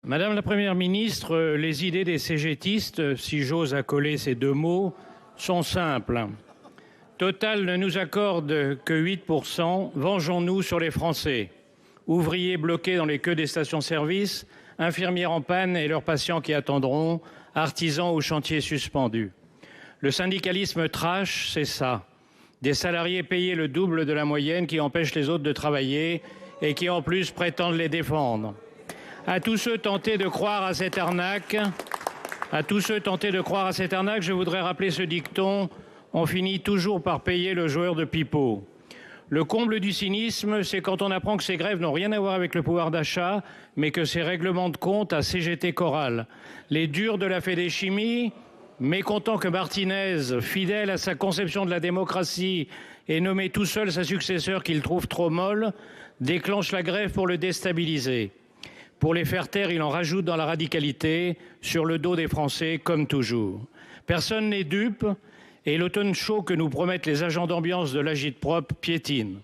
Madame la Première ministre, les idées des cégétistes, si j'ose accoler ces deux mots, sont simples. Total ne nous accorde que 8%, vengeons-nous sur les Français. Ouvriers bloqués dans les queues des stations-service, infirmières en panne et leurs patients qui attendront, artisans ou chantiers suspendus. Le syndicalisme trash, c'est ça. Des salariés payés le double de la moyenne qui empêchent les autres de travailler et qui en plus prétendent les défendre. À tous ceux tentés de croire à cette arnaque, je voudrais rappeler ce dicton: on finit toujours par payer le joueur de pipeau. Le comble du cynisme, c'est quand on apprend que ces grèves n'ont rien à voir avec le pouvoir d'achat, mais que ces règlements de compte à CGT Chorale. Les durs de la Fédéchimie, mécontents que Martinez, fidèle à sa conception de la démocratie et nommé tout seul sa successeur qu'il trouve trop molle, déclenchent la grève pour le déstabiliser. Pour les faire taire, il en rajoute dans la radicalité, sur le dos des Français, comme toujours. Personne n'est dupe, et l'automne chaud que nous promettent les agents d'ambiance de l'Agit-Prop piétine.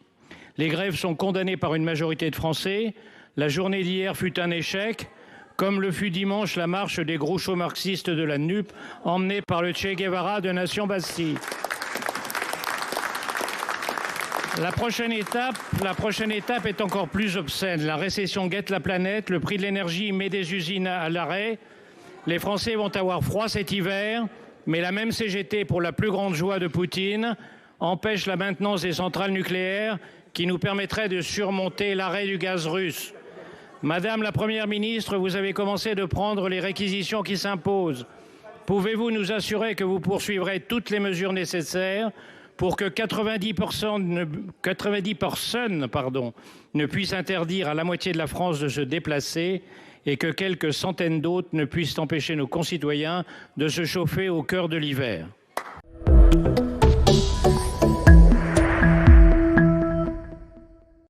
Les grèves sont condamnées par une majorité de Français. La journée d'hier fut un échec, comme le fut dimanche la marche des grouchos marxistes de la NUP, emmenée par le Che Guevara de Nation Bastille. La prochaine étape est encore plus obscène. La récession guette la planète, le prix de l'énergie met des usines à l'arrêt. Les Français vont avoir froid cet hiver, mais la même CGT, pour la plus grande joie de Poutine, empêche la maintenance des centrales nucléaires qui nous permettrait de surmonter l'arrêt du gaz russe. Madame la Première ministre, vous avez commencé de prendre les réquisitions qui s'imposent. Pouvez-vous nous assurer que vous poursuivrez toutes les mesures nécessaires pour que 90 personnes ne puissent interdire à la moitié de la France de se déplacer et que quelques centaines d'autres ne puissent empêcher nos concitoyens de se chauffer au cœur de l'hiver?